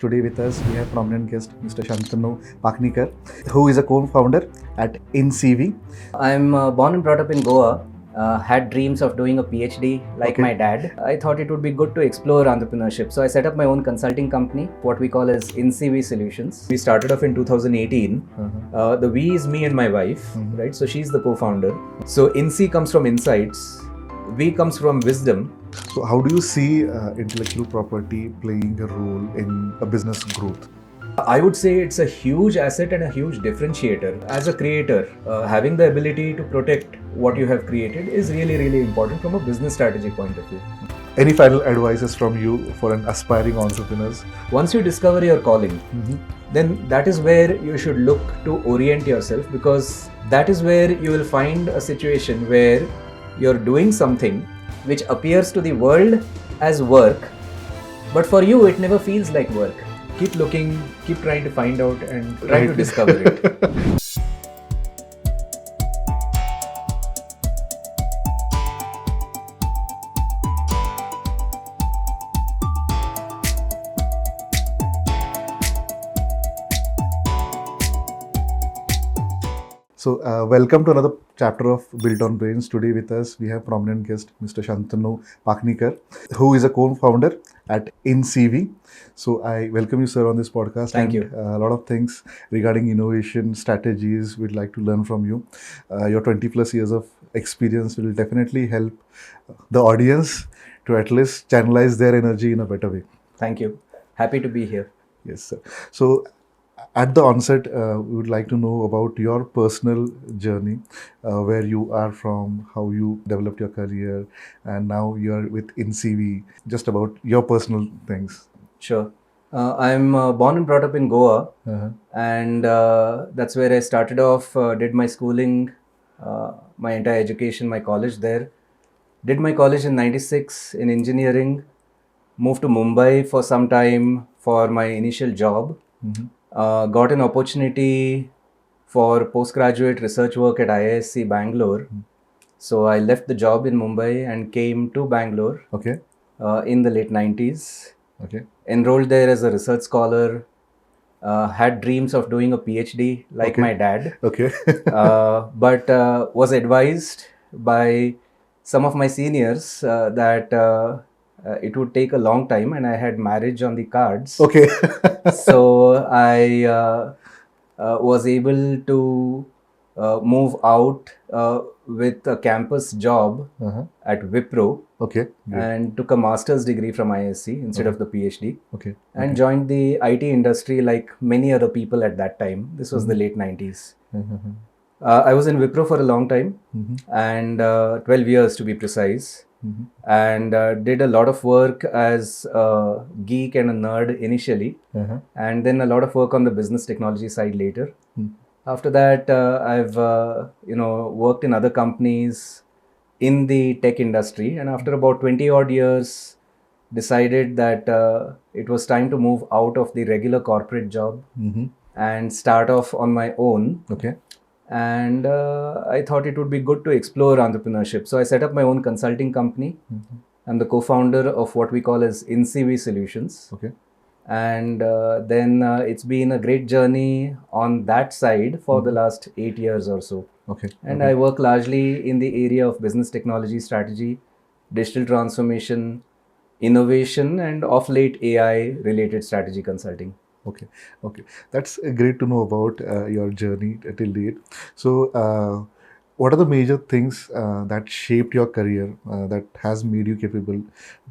Today with us, we have prominent guest Mr. Shantanu Paknikar, who is a co-founder at InsiWi. I'm born and brought up in Goa. Had dreams of doing a PhD like Okay. my dad. I thought it would be good to explore entrepreneurship. So I set up my own consulting company, what we call as InsiWi Solutions. We started off in 2018. The we is me and my wife, right? So she's the co-founder. So INSI comes from insights. We comes from wisdom. So, how do you see intellectual property playing a role in a business growth? I would say it's a huge asset and a huge differentiator. As a creator, having the ability to protect what you have created is really, really important from a business strategy point of view. Any final advices from you for an aspiring entrepreneurs? Once you discover your calling, then that is where you should look to orient yourself, because that is where you will find a situation where you're doing something which appears to the world as work, but for you it never feels like work. Keep looking, keep trying to find out and try to discover it. So, welcome to another chapter of Built on Brains. Today with us, we have prominent guest Mr. Shantanu Paknikar, who is a co-founder at InsiWi. So, I welcome you, sir, on this podcast. Thank you. A lot of things regarding innovation strategies we'd like to learn from you. Your 20 plus years of experience will definitely help the audience to at least channelize their energy in a better way. Thank you. Happy to be here. Yes, sir. So, at the onset, we would like to know about your personal journey, where you are from, how you developed your career, and now you are with InsiWi. Just about your personal things. Sure. I'm born and brought up in Goa, and that's where I started off. Did my schooling, my entire education, my college there. Did my college in '96 in engineering. Moved to Mumbai for some time for my initial job. Got an opportunity for postgraduate research work at IISc Bangalore. So I left the job in Mumbai and came to Bangalore Okay. in the late 90s. Okay. Enrolled there as a research scholar. Had dreams of doing a PhD like my dad. Okay. But was advised by some of my seniors that it would take a long time, and I had marriage on the cards. Okay. So I was able to move out with a campus job at Wipro. Okay. And took a master's degree from ISC instead of the PhD. Okay. And joined the IT industry like many other people at that time. This was the late 90s. I was in Wipro for a long time, and 12 years to be precise. And did a lot of work as a geek and a nerd initially, and then a lot of work on the business technology side later. After that, I've worked in other companies in the tech industry, and after about 20 odd years, decided that it was time to move out of the regular corporate job and start off on my own. Okay. And I thought it would be good to explore entrepreneurship. So I set up my own consulting company. I'm the co-founder of what we call as InsiWi Solutions. Okay. And then it's been a great journey on that side for the last 8 years or so. Okay. And I work largely in the area of business technology strategy, digital transformation, innovation, and of late AI related strategy consulting. Okay. Okay. That's great to know about your journey till date. So, what are the major things that shaped your career that has made you capable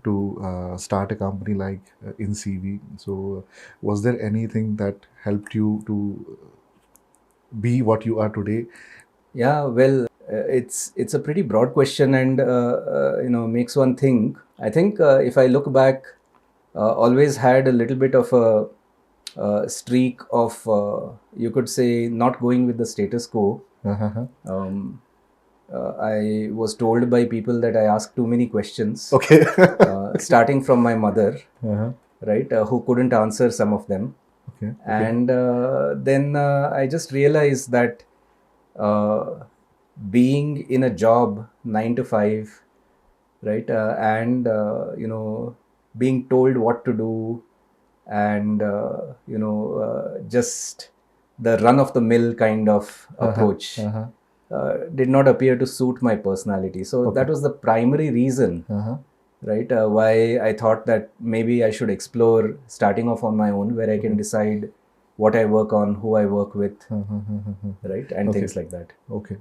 to start a company like InsiWi? So, was there anything that helped you to be what you are today? Yeah, well, it's a pretty broad question, and makes one think. I think if I look back, always had a little bit of a streak of you could say not going with the status quo. I was told by people that I asked too many questions. Okay. Starting from my mother, right, who couldn't answer some of them. Okay. And then I just realized that being in a job 9 to 5, right, and being told what to do, and just the run of the mill kind of approach did not appear to suit my personality. So that was the primary reason, right, why I thought that maybe I should explore starting off on my own, where I can decide what I work on, who I work with, right, and things like that. Okay.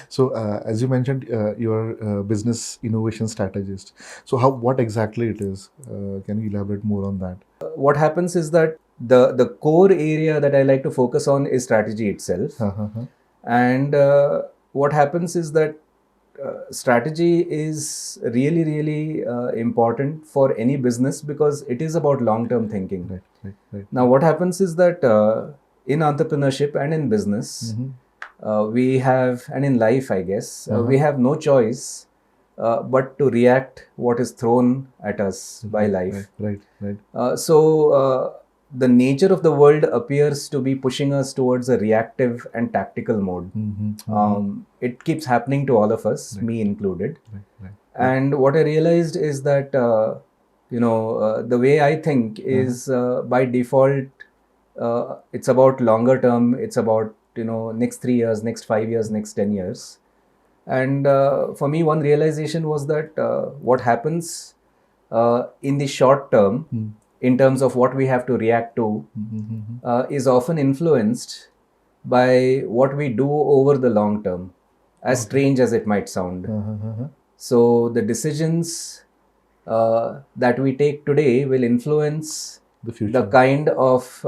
So as you mentioned, you are a business innovation strategist. So what exactly it is? Can you elaborate more on that? What happens is that the core area that I like to focus on is strategy itself. And what happens is that strategy is really important for any business, because it is about long-term thinking. Right. Now, what happens is that in entrepreneurship and in business, we have, and in life, I guess, we have no choice but to react what is thrown at us by life. Right. So the nature of the world appears to be pushing us towards a reactive and tactical mode. It keeps happening to all of us, me included. And what I realized is that the way I think is by default, it's about longer term. It's about next 3 years, next 5 years, next 10 years. And for me, one realization was that what happens in the short term, in terms of what we have to react to, is often influenced by what we do over the long term, as strange as it might sound. So the decisions that we take today will influence the kind of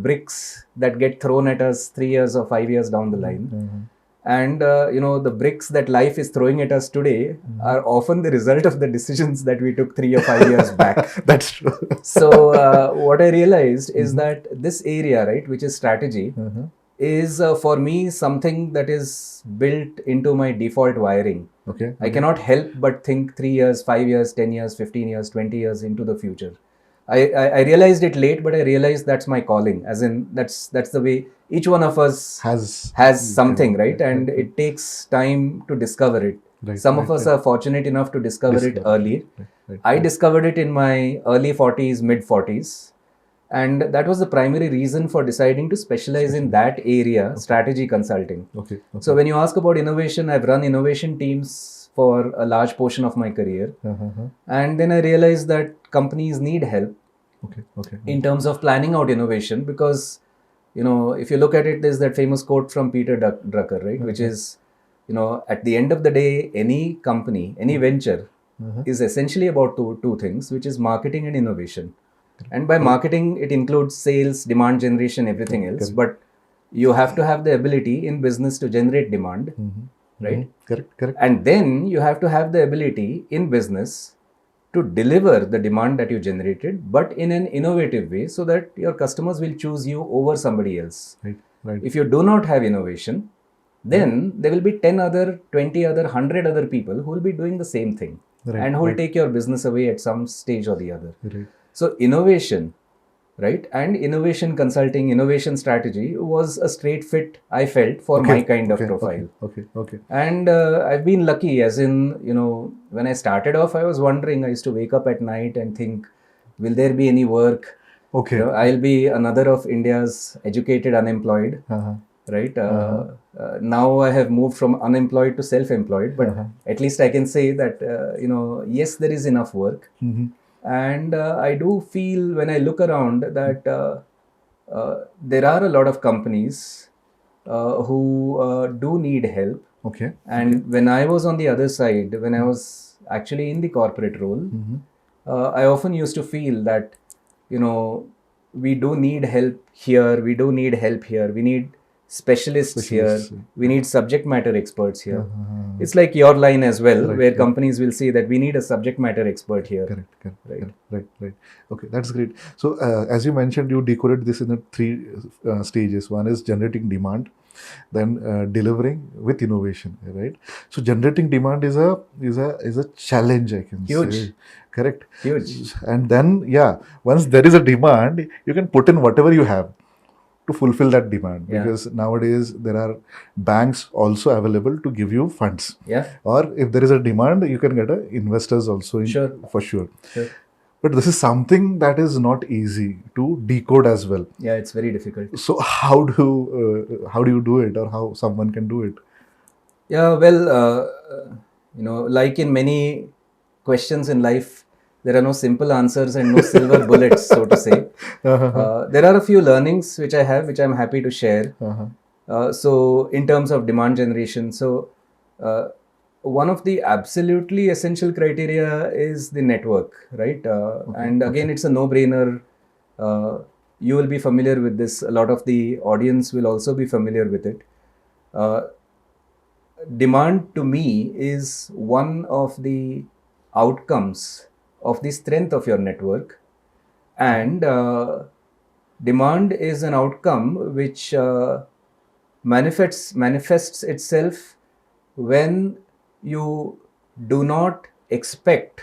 bricks that get thrown at us 3 years or 5 years down the line. And the bricks that life is throwing at us today are often the result of the decisions that we took 3 or 5 years back. That's true. So what I realized is that this area, right, which is strategy, is for me something that is built into my default wiring. I cannot help but think 3 years, 5 years, 10 years, 15 years, 20 years into the future. I realized it late, but I realized that's my calling. As in, that's the way each one of us has something, right? And it takes time to discover it. Some of us are fortunate enough to discover it early. I discovered it in my early 40s, mid 40s. And that was the primary reason for deciding to specialize in that area, strategy consulting. So when you ask about innovation, I've run innovation teams for a large portion of my career. And then I realized that companies need help in terms of planning out innovation, because if you look at it, there's that famous quote from Peter Drucker, right, which is, at the end of the day, any company, any venture is essentially about two things, which is marketing and innovation. And by marketing, it includes sales, demand generation, everything else. But you have to have the ability in business to generate demand, right? Correct. And then you have to have the ability in business to deliver the demand that you generated, but in an innovative way, so that your customers will choose you over somebody else. Right. If you do not have innovation, then there will be 10 other, 20 other, 100 other people who will be doing the same thing and who will take your business away at some stage or the other. So innovation, right, and innovation consulting, innovation strategy was a straight fit, I felt, for my kind of profile. And I've been lucky, as in, when I started off, I was wondering, I used to wake up at night and think, will there be any work? I'll be another of India's educated unemployed, right? Now I have moved from unemployed to self-employed, but at least I can say that, yes, there is enough work. And I do feel, when I look around, that there are a lot of companies who do need help. And when I was on the other side, when I was actually in the corporate role, I often used to feel that, we do need help here, we do need help here, we need specialists here, we need subject matter experts here. It's like your line as well, where companies will say that we need a subject matter expert here. Right. Okay, that's great. So as you mentioned, you decoded this in the three stages. One is generating demand, then delivering with innovation, right? So generating demand is a challenge, I can say. Correct. Huge. And then once there is a demand, you can put in whatever you have to fulfill that demand, because nowadays there are banks also available to give you funds. Or if there is a demand, you can get investors also for sure. But this is something that is not easy to decode as well. Yeah, it's very difficult. So how do you do it, or how someone can do it? Yeah, well, like in many questions in life, there are no simple answers and no silver bullets, so to say. There are a few learnings which I have, which I'm happy to share. So, in terms of demand generation, so one of the absolutely essential criteria is the network, right? And again, it's a no-brainer. You will be familiar with this. A lot of the audience will also be familiar with it. Demand to me is one of the outcomes of the strength of your network, and demand is an outcome which manifests itself when you do not expect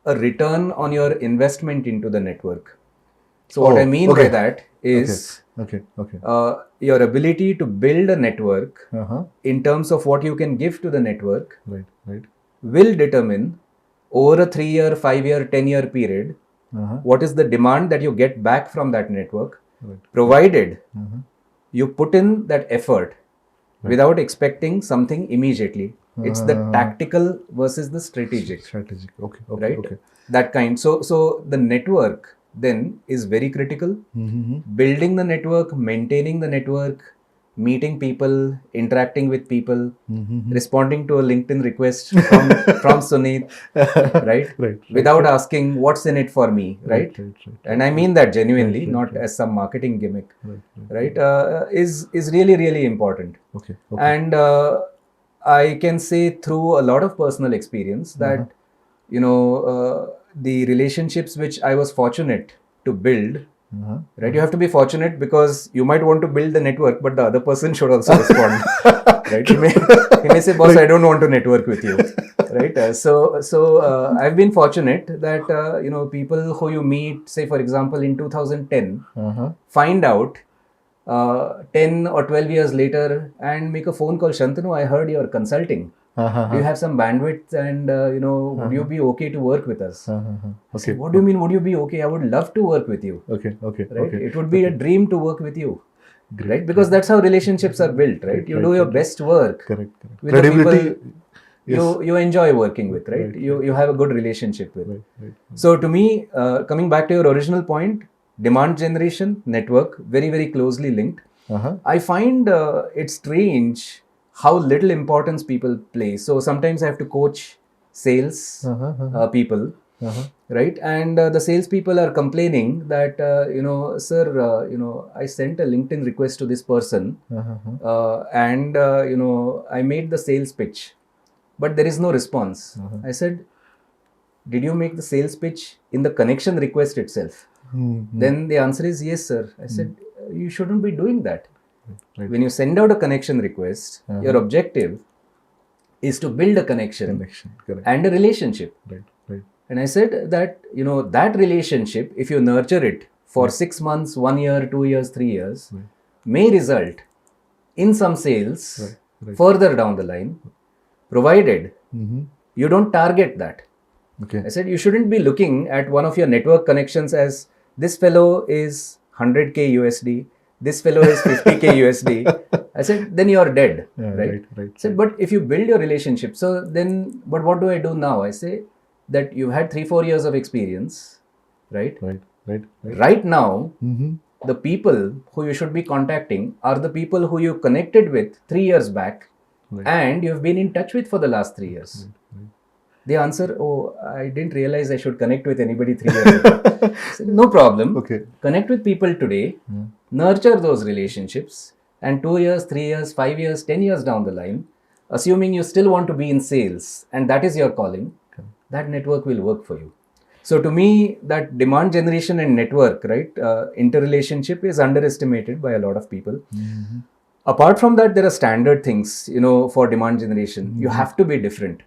a return on your investment into the network. So what I mean by that is your ability to build a network in terms of what you can give to the network will determine over a 3-year, 5-year, 10-year period what is the demand that you get back from that network, provided you put in that effort without expecting something immediately. It's the tactical versus the strategic. Right? That kind. So the network then is very critical. Building the network, maintaining the network, meeting people, interacting with people, responding to a LinkedIn request from Sunit, right? Without asking what's in it for me, right? And I mean that genuinely, not as some marketing gimmick, right? Is really, really important. And I can say through a lot of personal experience that, the relationships which I was fortunate to build, right? You have to be fortunate because you might want to build the network, but the other person should also respond, right? He may say, boss, I don't want to network with you, right? So I've been fortunate that, people who you meet, say, for example, in 2010, find out 10 or 12 years later and make a phone call. Shantanu, I heard you're consulting. Do you have some bandwidth, and would you be okay to work with us? So what do you mean, would you be okay? I would love to work with you. Right? It would be a dream to work with you. Right? Because that's how relationships are built, right? You do your best work with the people you enjoy working with, right? You have a good relationship with. So to me, coming back to your original point, demand generation, network, very, very closely linked. I find it strange how little importance people play. So sometimes I have to coach sales people, right? And the sales people are complaining that, sir, I sent a LinkedIn request to this person, and, I made the sales pitch, but there is no response. I said, did you make the sales pitch in the connection request itself? Then the answer is yes, sir. I said, you shouldn't be doing that. When you send out a connection request, your objective is to build a connection and a relationship. And I said that, that relationship, if you nurture it for 6 months, 1 year, 2 years, 3 years, may result in some sales further down the line, provided you don't target that. I said, you shouldn't be looking at one of your network connections as this fellow is 100K USD, this fellow is 50K USD. I said, then you're dead, right? I said, but if you build your relationship, so then, but what do I do now? I say that you've had 3-4 years of experience, right? Right now, the people who you should be contacting are the people who you connected with 3 years back, and you've been in touch with for the last 3 years. The answer, oh, I didn't realize I should connect with anybody 3 years ago. Said, no problem. Connect with people today, nurture those relationships, and 2 years, 3 years, 5 years, 10 years down the line, assuming you still want to be in sales and that is your calling, that network will work for you. So to me, that demand generation and network, right, interrelationship is underestimated by a lot of people. Apart from that, there are standard things, for demand generation. You have to be different.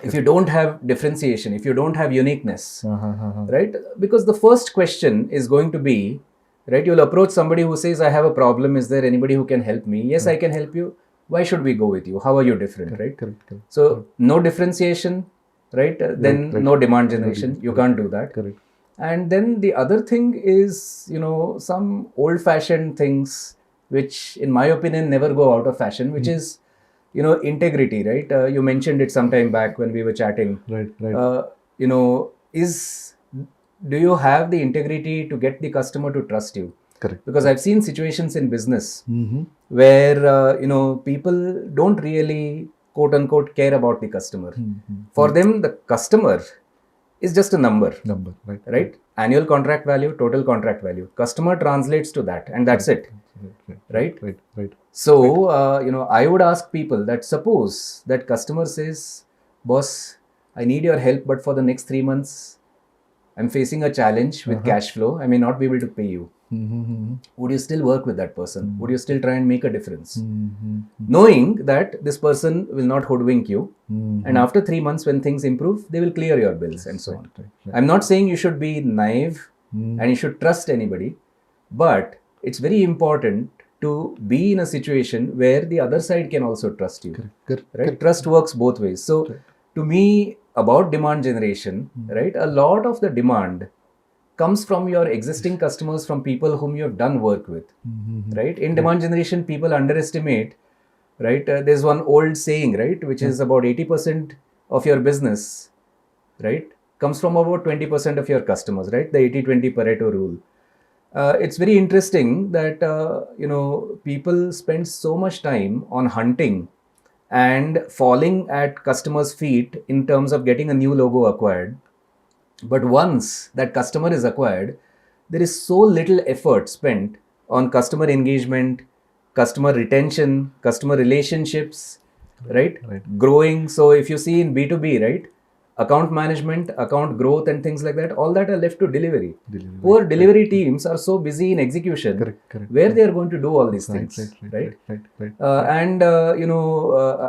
If you don't have differentiation, if you don't have uniqueness, right? Because the first question is going to be, right, you'll approach somebody who says, I have a problem. Is there anybody who can help me? Yes, I can help you. Why should we go with you? How are you different, right? So no differentiation, right? Then right. no demand No generation. demand. You Correct. can't do that. Correct. And then the other thing is, some old-fashioned things, which, in my opinion, never go out of fashion, which is, integrity, right? You mentioned it sometime back when we were chatting. Right. Right. Do you have the integrity to get the customer to trust you? Correct. Because I've seen situations in business Mm-hmm. where people don't really quote unquote care about the customer. Mm-hmm. For them, the customer is just a number, Number. Right. right? Annual contract value, total contract value. Customer translates to that, and that's it, right? Right. Right. So I would ask people that, suppose that customer says, "Boss, I need your help, but for the next 3 months, I'm facing a challenge with cash flow. I may not be able to pay you." Mm-hmm. Would you still work with that person? Would you still try and make a difference? Mm-hmm. Knowing that this person will not hoodwink you, Mm-hmm. and after 3 months, when things improve, they will clear your bills and so on. Right. I'm not saying you should be naive and you should trust anybody, but it's very important to be in a situation where the other side can also trust you. Right? Trust works both ways. So, to me, about demand generation, right, a lot of the demand comes from your existing customers, from people whom you have done work with, right? In demand generation, people underestimate, right? There's one old saying, right, which is about 80% of your business, right, comes from about 20% of your customers, right? The 80-20 Pareto rule. It's very interesting that people spend so much time on hunting and falling at customers' feet in terms of getting a new logo acquired. But once that customer is acquired, there is so little effort spent on customer engagement, customer retention, customer relationships, right? Growing. So if you see in B2B, right, account management, account growth, and things like that, all that are left to delivery. Poor delivery teams are so busy in execution, where they are going to do all these things, right?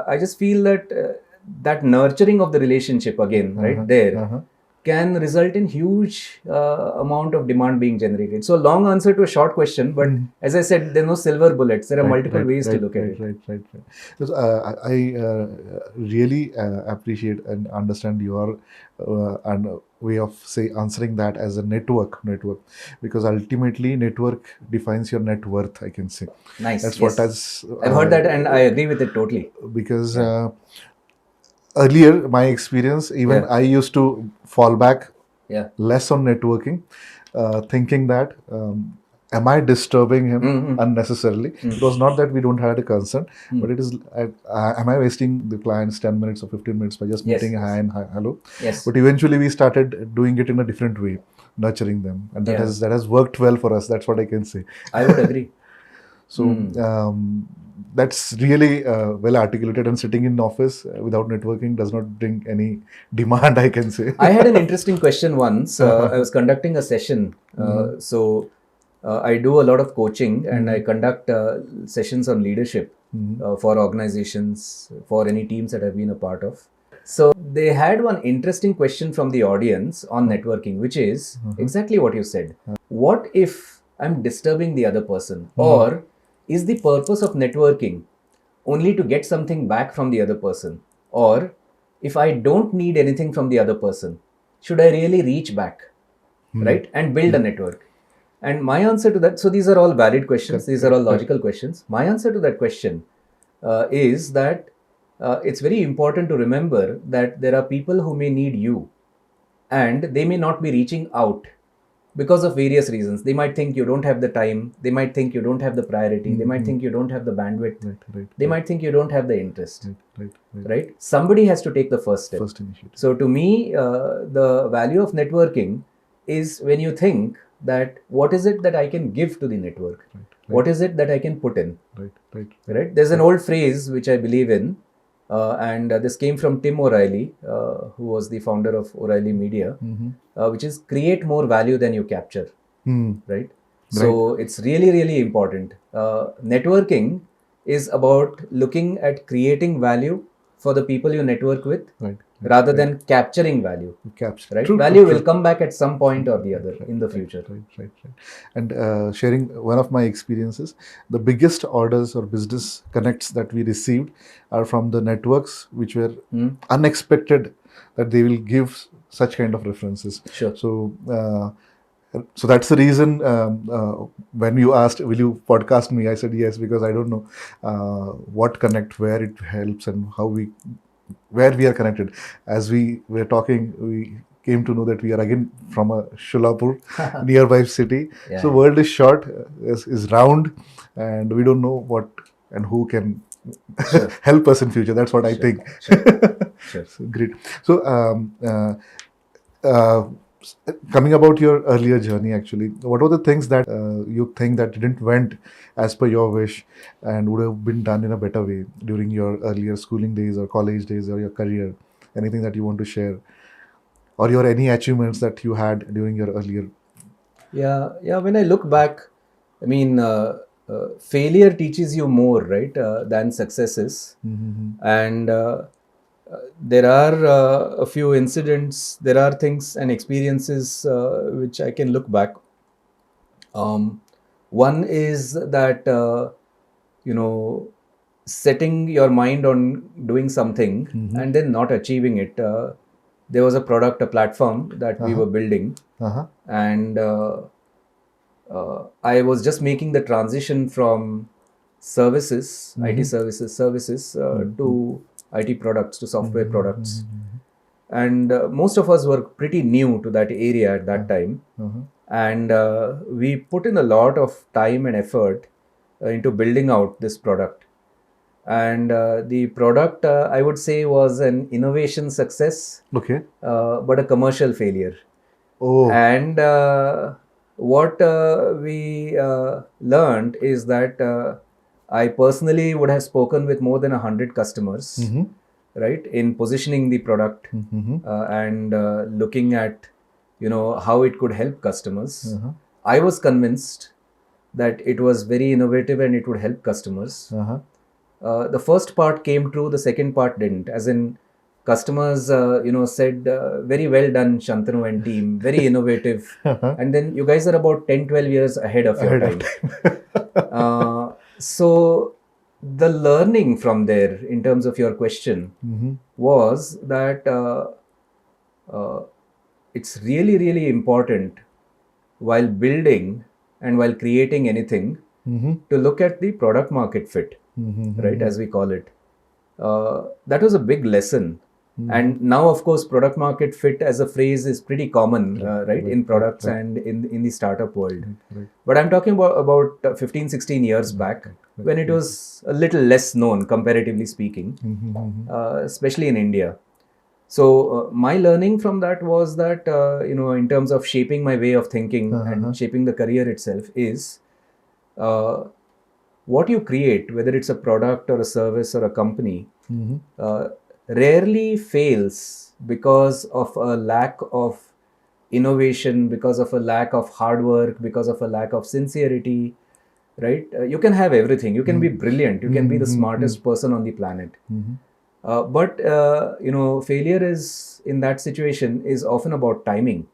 I just feel that that nurturing of the relationship again, right there, can result in huge amount of demand being generated. So, long answer to a short question, but as I said, there are no silver bullets. There are multiple ways to look at it. Right. Because, I really appreciate and understand your way of answering that as a network, because ultimately network defines your net worth, I can say. Nice. That's yes. what I've heard that, and I agree with it totally. Because earlier, my experience, even I used to fall back less on networking, thinking that am I disturbing him unnecessarily? It was not that we don't have a concern, but it is, am I wasting the client's 10 minutes or 15 minutes by just meeting hi and hello? Yes. But eventually we started doing it in a different way, nurturing them, and that has worked well for us. That's what I can say. I would agree. So that's really well articulated, and sitting in office without networking does not bring any demand, I can say. I had an interesting question once. I was conducting a session. I do a lot of coaching, and I conduct sessions on leadership for organizations, for any teams that I've been a part of. So they had one interesting question from the audience on networking, which is exactly what you said. What if I'm disturbing the other person? Or is the purpose of networking only to get something back from the other person? Or if I don't need anything from the other person, should I really reach back, right, and build a network? And my answer to that, so these are all valid questions, these are all logical questions. My answer to that question is that it's very important to remember that there are people who may need you, and they may not be reaching out because of various reasons. They might think you don't have the time, they might think you don't have the priority, they might think you don't have the bandwidth, they might think you don't have the interest, right? Somebody has to take the first step. So to me, the value of networking is when you think that what is it that I can give to the network, what is it that I can put in, right? There's an old phrase which I believe in, and this came from Tim O'Reilly, who was the founder of O'Reilly Media, which is create more value than you capture, right? So it's really, really important. Networking is about looking at creating value for the people you network with, Right. rather than capturing value. Capture. Right? True, Value true, will true. come back at some point or the other Right, in the right, future. right. And sharing one of my experiences, the biggest orders or business connects that we received are from the networks which were unexpected that they will give such kind of references. Sure. So that's the reason when you asked, will you podcast me? I said yes, because I don't know what connect, where it helps, and where we are connected. As we were talking, we came to know that we are again from a Shulapur, nearby city. Yeah, So yeah. world is short, is round, and we don't know what and who can Sure. help us in future. That's what I Sure. think. Sure. So great. So uh, coming about your earlier journey, actually, what were the things that you think that didn't went as per your wish and would have been done in a better way during your earlier schooling days or college days or your career? Anything that you want to share, or your any achievements that you had during your earlier? Yeah. When I look back, I mean, failure teaches you more, right, than successes. And there are a few incidents, there are things and experiences which I can look back. One is that, setting your mind on doing something and then not achieving it. There was a product, a platform that we were building, and I was just making the transition from services, IT services, to IT products, to software products. And most of us were pretty new to that area at that time. And we put in a lot of time and effort into building out this product. And the product, I would say, was an innovation success, Okay. but a commercial failure. Oh. And what we learned is that I personally would have spoken with more than 100 customers, right, in positioning the product and looking at, how it could help customers. I was convinced that it was very innovative and it would help customers. The first part came true, the second part didn't. As in, customers, said, very well done, Shantanu and team, very innovative. And then you guys are about 10, 12 years ahead of your Ahead of time. So the learning from there, in terms of your question, was that it's really, really important while building and while creating anything to look at the product market fit, right, as we call it. That was a big lesson. And now, of course, product market fit as a phrase is pretty common, right, in products and in the startup world. But I'm talking about 15, 16 years back, when it was a little less known, comparatively speaking, especially in India. So my learning from that was that, in terms of shaping my way of thinking and shaping the career itself, is what you create, whether it's a product or a service or a company, rarely fails because of a lack of innovation, because of a lack of hard work, because of a lack of sincerity, right? You can have everything. You can be brilliant. You can be the smartest person on the planet. But failure is, in that situation, is often about timing,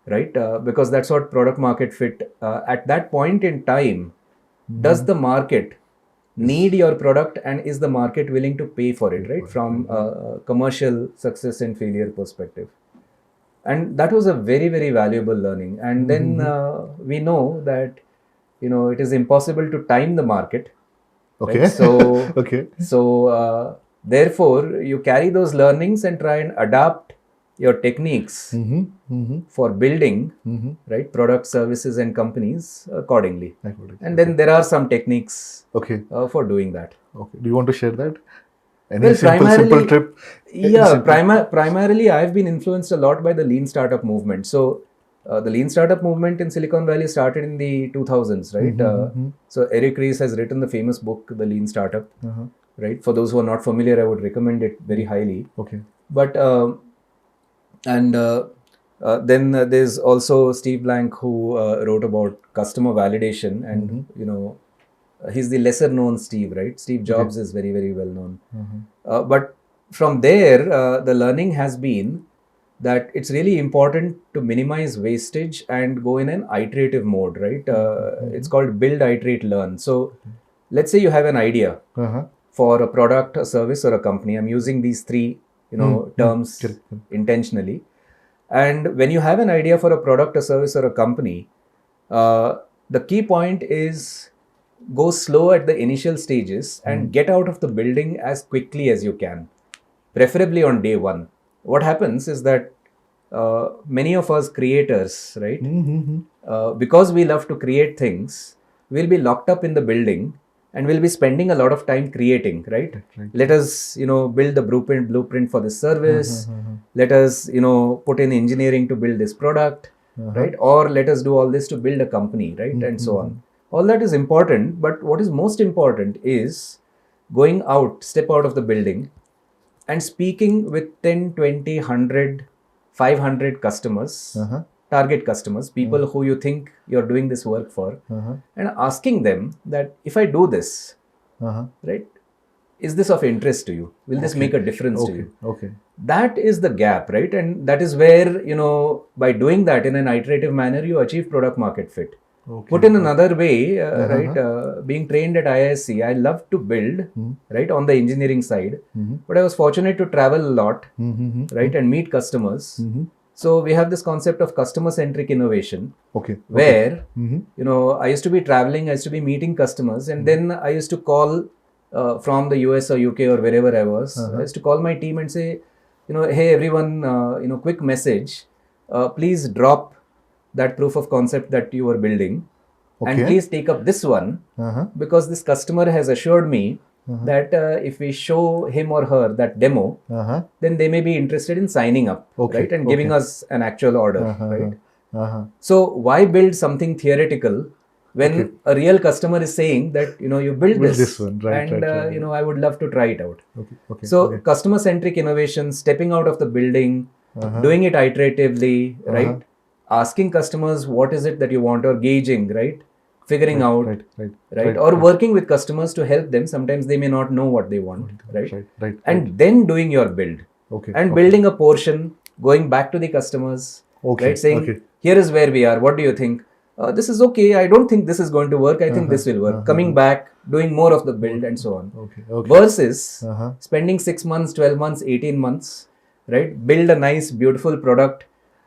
right? Because that's what product market fit. At that point in time, does the market need your product, and is the market willing to pay for it, right? From a commercial success and failure perspective. And that was a very, very valuable learning. And then we know that, it is impossible to time the market. Okay. Right? So, Okay. therefore, you carry those learnings and try and adapt your techniques for building, right, products, services, and companies accordingly. And then there are some techniques for doing that. Okay. Do you want to share that? Any Well, simple trip? Yeah, primarily I've been influenced a lot by the lean startup movement. So the lean startup movement in Silicon Valley started in the 2000s, right? So Eric Ries has written the famous book, The Lean Startup, right? For those who are not familiar, I would recommend it very highly. Okay. But then there's also Steve Blank, who wrote about customer validation, and he's the lesser known Steve, right? Steve Jobs is very, very well known. But from there, the learning has been that it's really important to minimize wastage and go in an iterative mode, right? It's called build, iterate, learn. So let's say you have an idea Uh-huh. for a product, a service, or a company. I'm using these three, terms Correct. Correct. intentionally. And when you have an idea for a product, a service, or a company, the key point is go slow at the initial stages and get out of the building as quickly as you can, preferably on day one. What happens is that many of us creators, right, because we love to create things, we'll be locked up in the building and we'll be spending a lot of time creating, right? Right. Let us, build the blueprint for this service. Let us, put in engineering to build this product, right? Or let us do all this to build a company, right? And so on. All that is important, but what is most important is going out, step out of the building and speaking with 10, 20, 100, 500 customers, target customers, people who you think you're doing this work for, and asking them that if I do this, right, is this of interest to you? Will this make a difference to you? Okay. That is the gap, right? And that is where, by doing that in an iterative manner, you achieve product market fit. Okay. Put in another way, right? Being trained at IISc, I love to build, right, on the engineering side. But I was fortunate to travel a lot, right, and meet customers. So we have this concept of customer-centric innovation, Okay. where I used to be traveling, I used to be meeting customers, and then I used to call from the US or UK or wherever I was. I used to call my team and say, hey everyone, quick message, please drop that proof of concept that you were building, and please take up this one, because this customer has assured me that if we show him or her that demo, then they may be interested in signing up, right, and giving us an actual order, right? So why build something theoretical when a real customer is saying that you build this one, right, and right. I would love to try it out. Okay. So customer centric innovation, stepping out of the building, doing it iteratively, right, asking customers what is it that you want, or gauging, right, figuring out, right, or working with customers to help them. Sometimes they may not know what they want, right, and then doing your build, and building a portion, going back to the customers, right, saying here is where we are, what do you think? This is okay, I don't think this is going to work, I think this will work. Coming back, doing more of the build, and so on. Versus spending 6 months, 12 months, 18 months, right, build a nice beautiful product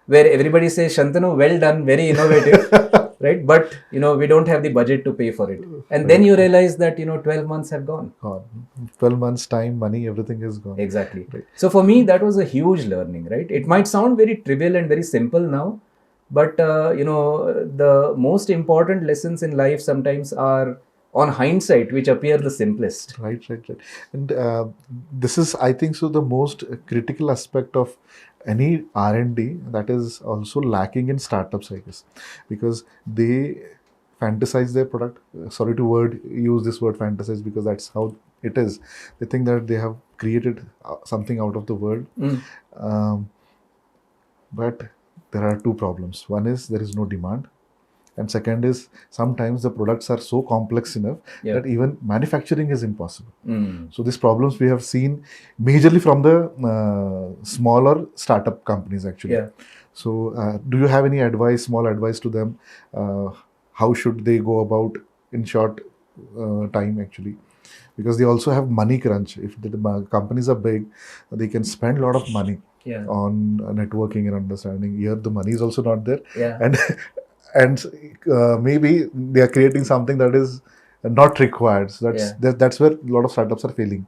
where everybody says, Shantanu, well done, very innovative, right, but we don't have the budget to pay for it, and then you realize that 12 months have gone. 12 months time, money, everything is gone. Exactly. So for me, that was a huge learning, right? It might sound very trivial and very simple now, but the most important lessons in life sometimes are on hindsight, which appear the simplest. Right. And this is, I think so, the most critical aspect of any R&D that is also lacking in startups, I guess, because they fantasize their product. Sorry to use this word fantasize, because that's how it is. They think that they have created something out of the world. But there are two problems. One is there is no demand. And second is sometimes the products are so complex enough that even manufacturing is impossible. So these problems we have seen majorly from the smaller startup companies actually. So do you have any advice, small advice to them? How should they go about in short time actually? Because they also have money crunch. If the companies are big, they can spend a lot of money on networking and understanding. Here the money is also not there. And maybe they are creating something that is not required. So that's where a lot of startups are failing.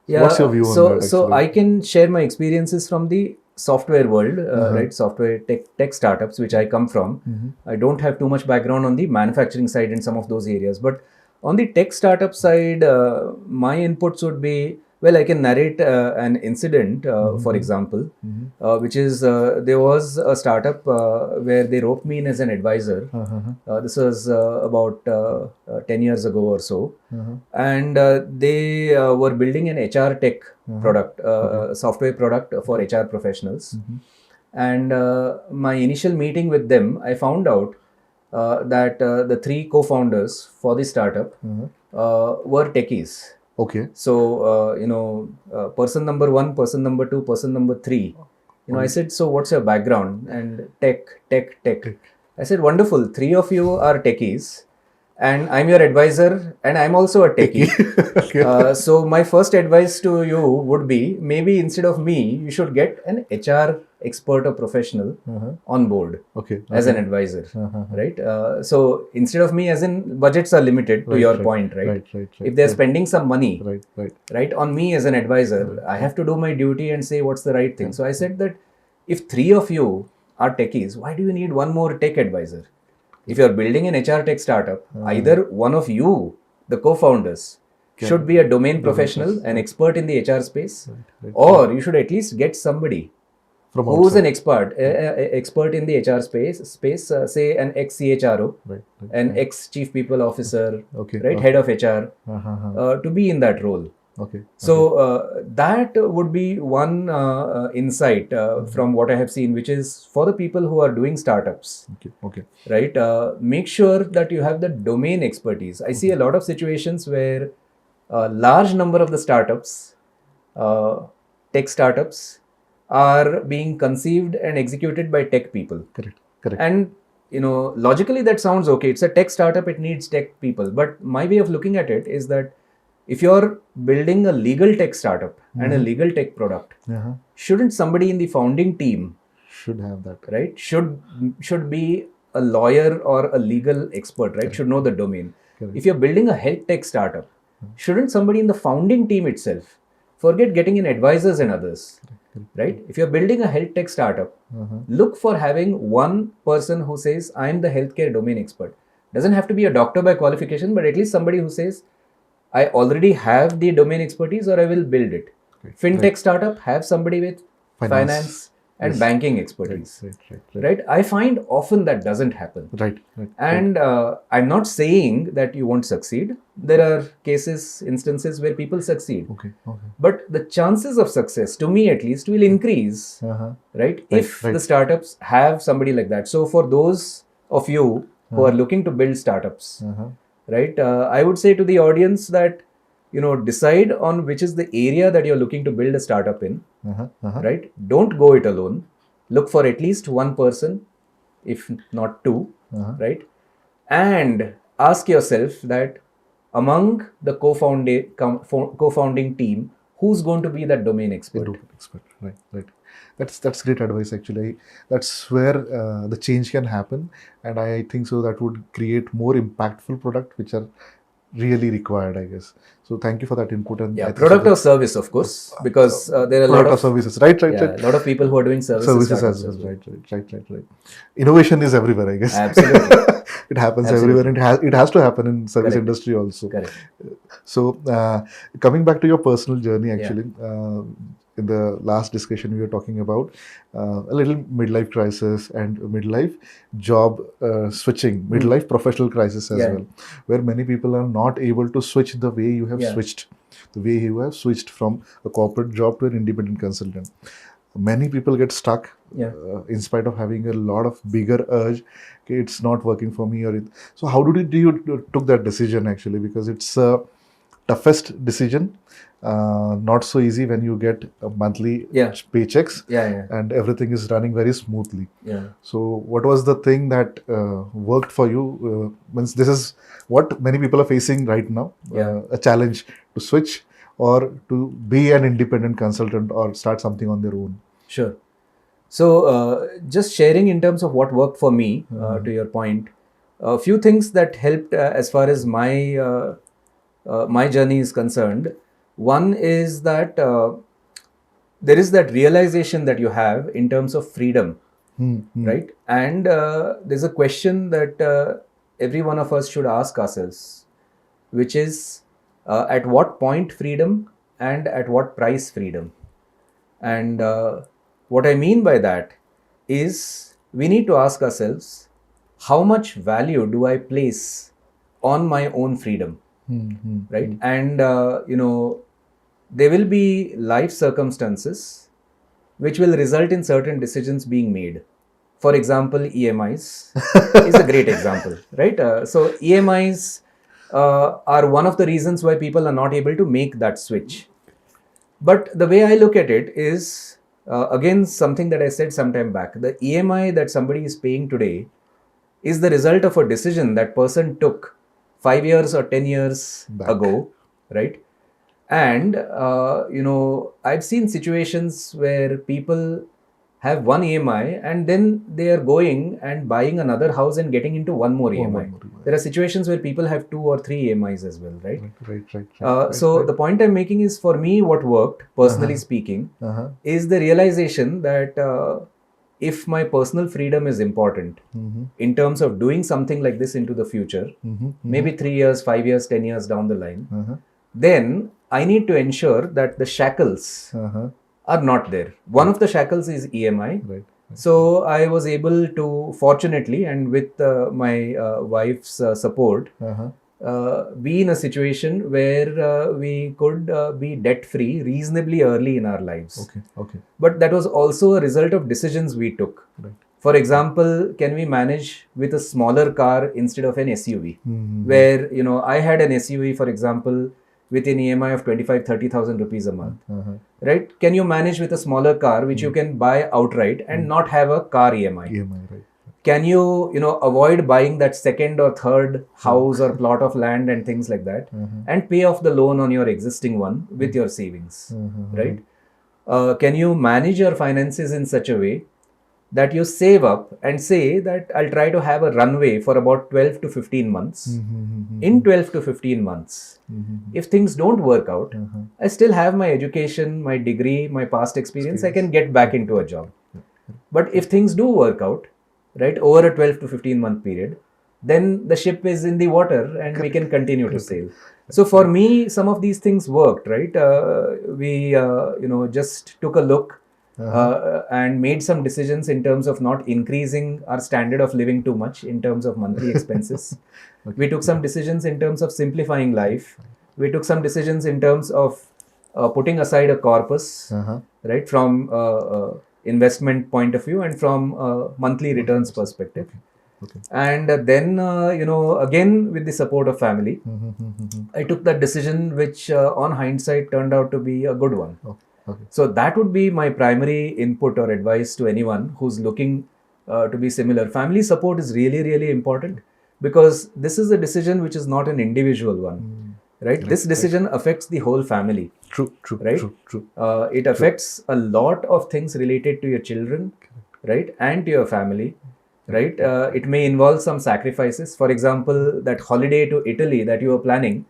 So what's your view on that? So I can share my experiences from the software world, right? Software tech startups, which I come from. I don't have too much background on the manufacturing side in some of those areas, but on the tech startup side, my inputs would be, well, I can narrate an incident, for example, which is there was a startup where they roped me in as an advisor. This was about 10 years ago or so. And they were building an HR tech product, software product for HR professionals. And my initial meeting with them, I found out that the three co-founders for the startup were techies. Okay. So, person number 1, person number 2, person number 3. I said, so what's your background? And tech. I said, wonderful. 3 of you are techies, and I'm your advisor, and I'm also a techie. Okay. So my first advice to you would be, maybe instead of me, you should get an HR expert or professional on board Okay. as an advisor, right? So instead of me, as in budgets are limited to your point, right? If they're spending some money, right, on me as an advisor, I have to do my duty and say what's the right thing. So I said that if 3 of you are techies, why do you need one more tech advisor? If you're building an HR tech startup, either one of you, the co-founders, should be a domain professional, an expert in the HR space, or you should at least get somebody who's an expert in the HR space, say an ex-CHRO, an ex-chief people officer, right, head of HR, to be in that role. So that would be one insight from what I have seen, which is for the people who are doing startups. Right? Make sure that you have the domain expertise. I see a lot of situations where a large number of the startups, tech startups, are being conceived and executed by tech people. Correct. And logically that sounds okay. It's a tech startup, it needs tech people. But my way of looking at it is that if you're building a legal tech startup and a legal tech product, shouldn't somebody in the founding team should have that, right? Should be a lawyer or a legal expert, right? Should know the domain. If you're building a health tech startup, shouldn't somebody in the founding team itself, forget getting in advisors and others, right? If you're building a health tech startup, look for having one person who says, I'm the healthcare domain expert. Doesn't have to be a doctor by qualification, but at least somebody who says, I already have the domain expertise or I will build it. Fintech startup, have somebody with finance and banking expertise. Right. I find often that doesn't happen. And I'm not saying that you won't succeed. There are instances where people succeed. But the chances of success, to me at least, will increase, right? If the startups have somebody like that. So for those of you who are looking to build startups, right, I would say to the audience that, decide on which is the area that you're looking to build a startup in, right? Don't go it alone. Look for at least one person, if not two, right? And ask yourself that among the co-founding team, who's going to be that domain expert? Right. That's great advice, actually. That's where the change can happen, and I think so that would create more impactful product which are really required, I guess. So thank you for that input. And product or service, of course, because there are a lot of services, right. A lot of people who are doing services as well. Right. Innovation is everywhere, I guess. Absolutely. It happens everywhere, and it has to happen in service industry also. So coming back to your personal journey, actually, in the last discussion we were talking about a little midlife crisis and midlife job switching, midlife professional crisis as well, where many people are not able to switch the way you have switched, from a corporate job to an independent consultant. Many people get stuck in spite of having a lot of bigger urge. Okay, it's not working for me, so how did you took that decision, actually? Because it's a toughest decision, not so easy when you get a monthly paychecks and everything is running very smoothly. So what was the thing that worked for you? Means this is what many people are facing right now, a challenge to switch or to be an independent consultant or start something on their own. Sure. So just sharing in terms of what worked for me, to your point, a few things that helped as far as my journey is concerned. One is that there is that realization that you have in terms of freedom, right? And there's a question that every one of us should ask ourselves, which is at what point freedom and at what price freedom? And what I mean by that is we need to ask ourselves, how much value do I place on my own freedom? Right? And, there will be life circumstances which will result in certain decisions being made. For example, EMIs is a great example, right? So EMIs, are one of the reasons why people are not able to make that switch. But the way I look at it is, again, something that I said sometime back. The EMI that somebody is paying today is the result of a decision that person took 5 years or 10 years Back. ago, right? And, I've seen situations where people have one EMI and then they are going and buying another house and getting into one more EMI. one more EMI. There are situations where people have 2 or 3 EMIs as well, right? Right. So the point I'm making is, for me, what worked, personally speaking, is the realization that if my personal freedom is important in terms of doing something like this into the future, maybe 3 years, 5 years, 10 years down the line, then I need to ensure that the shackles are not there. One of the shackles is EMI. Right. So I was able to, fortunately, and with my wife's support, be in a situation where we could be debt free reasonably early in our lives. Okay. But that was also a result of decisions we took. Right. For example, can we manage with a smaller car instead of an SUV? Where, I had an SUV, for example, with an EMI of 25,000-30,000 rupees a month. Right? Can you manage with a smaller car which you can buy outright and not have a car EMI? Right. Can you, avoid buying that second or third house or plot of land and things like that, and pay off the loan on your existing one with your savings, right? Can you manage your finances in such a way that you save up and say that I'll try to have a runway for about 12 to 15 months. In 12 to 15 months, if things don't work out, I still have my education, my degree, my past experience, I can get back into a job. But if things do work out, right, over a 12 to 15 month period, then the ship is in the water and we can continue to sail. So for me, some of these things worked, right? We, just took a look and made some decisions in terms of not increasing our standard of living too much in terms of monthly expenses. We took some decisions in terms of simplifying life. We took some decisions in terms of putting aside a corpus, right, from investment point of view and from monthly returns perspective. And then, again, with the support of family, I took that decision, which on hindsight turned out to be a good one. So that would be my primary input or advice to anyone who's looking to be similar. Family support is really, really important, because this is a decision which is not an individual one, right? This decision affects the whole family. True. Right? It affects a lot of things related to your children, right, and to your family, right? It may involve some sacrifices. For example, that holiday to Italy that you were planning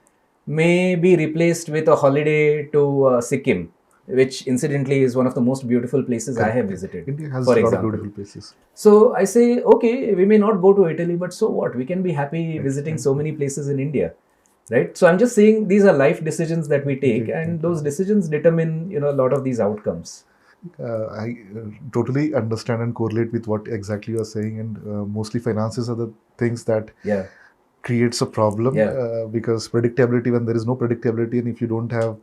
may be replaced with a holiday to Sikkim, which incidentally is one of the most beautiful places I have visited. India has for a lot of example. beautiful places. So I say, okay, we may not go to Italy, but so what? We can be happy visiting so many places in India, right? So I'm just saying these are life decisions that we take, and those decisions determine, a lot of these outcomes. I totally understand and correlate with what exactly you are saying, and mostly finances are the things that creates a problem, because predictability, when there is no predictability and if you don't have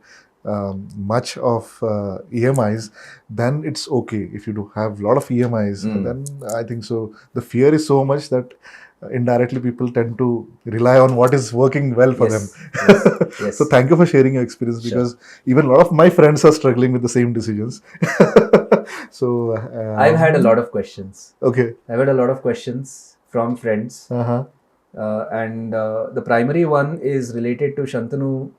much of EMIs, then it's okay. If you do have a lot of EMIs, then I think so the fear is so much that indirectly people tend to rely on what is working well for them. Yes. So thank you for sharing your experience, because even a lot of my friends are struggling with the same decisions. So I've had a lot of questions. Okay. I've had a lot of questions from friends. And the primary one is related to, Shantanu,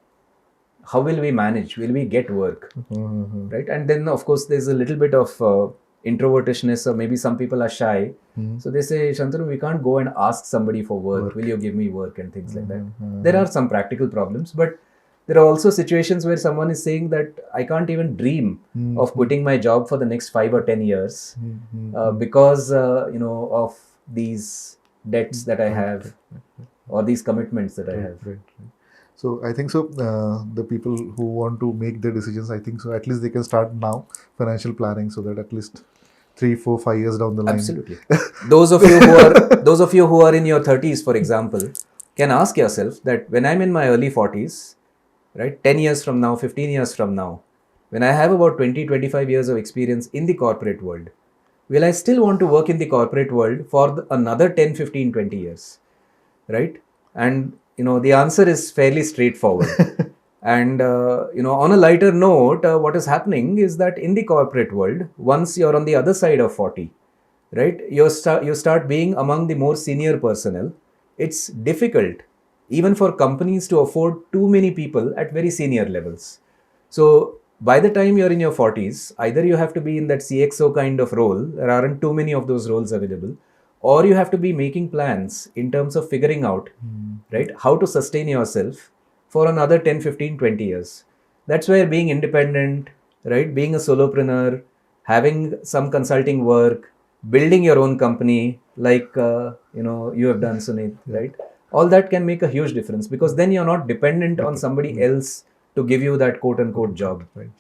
how will we manage? Will we get work? Right? And then, of course, there's a little bit of introvertishness, or maybe some people are shy. So they say, Shantanu, we can't go and ask somebody for work. Will you give me work, and things like that. There are some practical problems, but there are also situations where someone is saying that I can't even dream of quitting my job for the next 5 or 10 years because, of these debts that I have, or these commitments that I have. So I think so the people who want to make their decisions, I think so at least they can start now financial planning, so that at least 3, 4, 5 years down the line. Absolutely. Those of you who are in your 30s, for example, can ask yourself that when I'm in my early 40s, right, 10 years from now, 15 years from now, when I have about 20, 25 years of experience in the corporate world, will I still want to work in the corporate world for another 10, 15, 20 years, right? And the answer is fairly straightforward. And on a lighter note, what is happening is that in the corporate world, once you're on the other side of 40, right, you start being among the more senior personnel. It's difficult even for companies to afford too many people at very senior levels. So by the time you're in your 40s, either you have to be in that CXO kind of role, there aren't too many of those roles available, or you have to be making plans in terms of figuring out, right, how to sustain yourself for another 10, 15, 20 years. That's where being independent, right, being a solopreneur, having some consulting work, building your own company, like you have done, Sunit, right? All that can make a huge difference, because then you're not dependent on somebody else to give you that quote unquote job. Right.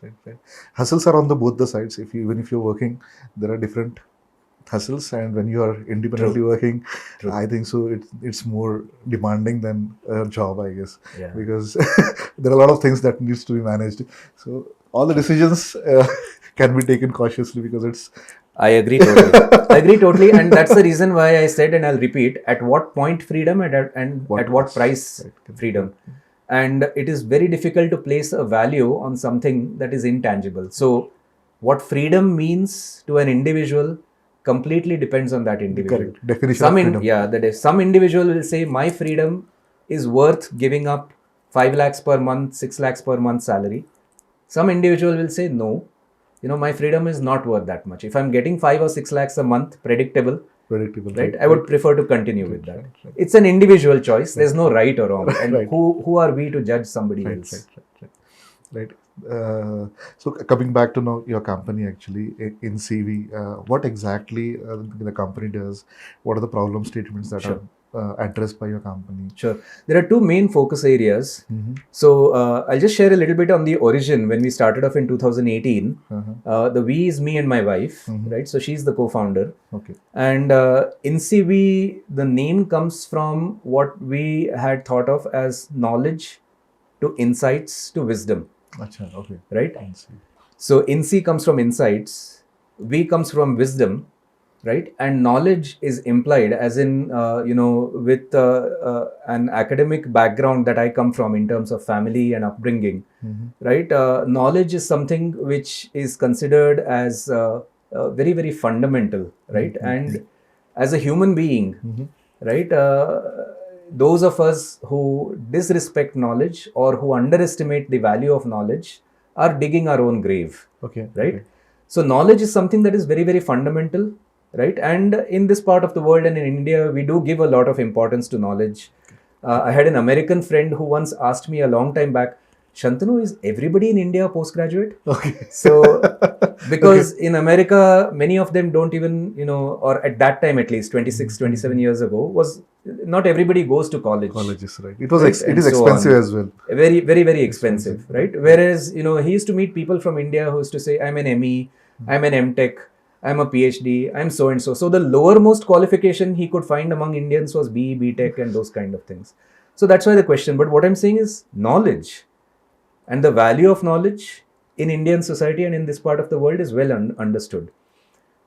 Hustles are on the both the sides. Even if you're working, there are different hustles, and when you are independently working, I think so it's more demanding than a job, I guess. Yeah. Because there are a lot of things that needs to be managed. So all the decisions can be taken cautiously, because it's. I agree totally. And that's the reason why I said, and I'll repeat, at what point freedom and at what price freedom. And it is very difficult to place a value on something that is intangible. So what freedom means to an individual completely depends on that individual. Correct. Definition of freedom. Some individual will say my freedom is worth giving up 5 lakhs per month, 6 lakhs per month salary. Some individual will say no, my freedom is not worth that much. If I'm getting 5 or 6 lakhs a month, predictable, right? I would prefer to continue with that. It's an individual choice. There's no right or wrong. And who are we to judge somebody else? Right. So coming back to now your company, actually, InsiWi, what exactly the company does? What are the problem statements that are addressed by your company? Sure. There are two main focus areas. So I'll just share a little bit on the origin. When we started off in 2018, the we is me and my wife, right? So she's the co-founder. Okay. And InsiWi, the name comes from what we had thought of as knowledge to insights to wisdom. Achha, okay. Right? So INSI comes from insights, we comes from wisdom, right? And knowledge is implied, as in, with an academic background that I come from in terms of family and upbringing, right? Knowledge is something which is considered as very, very fundamental, right? And as a human being, right? Those of us who disrespect knowledge or who underestimate the value of knowledge are digging our own grave. Okay. Right? Okay. So knowledge is something that is very, very fundamental, right? And in this part of the world and in India, we do give a lot of importance to knowledge. I had an American friend who once asked me a long time back, Shantanu, is everybody in India postgraduate? Okay. So, because in America, many of them don't even, or at that time at least, 26, 27 years ago, was not everybody goes to college. Colleges, right? It is expensive as well. Very, very, very expensive, right? Whereas, he used to meet people from India who used to say, I'm an ME, I'm an MTech, I'm a PhD, I'm so and so. So the lowermost qualification he could find among Indians was BE, BTech and those kind of things. So that's why the question. But what I'm saying is knowledge and the value of knowledge in Indian society and in this part of the world is well understood.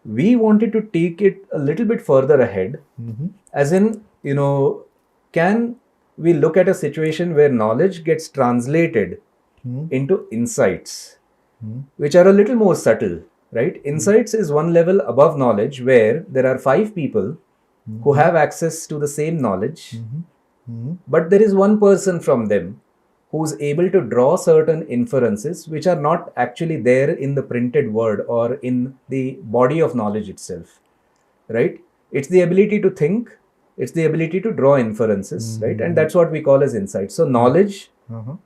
We wanted to take it a little bit further ahead, as in, can we look at a situation where knowledge gets translated into insights, which are a little more subtle, right? Insights is one level above knowledge, where there are 5 people who have access to the same knowledge, but there is one person from them who's able to draw certain inferences which are not actually there in the printed word or in the body of knowledge itself, right? It's the ability to think, it's the ability to draw inferences, right? And that's what we call as insights. So knowledge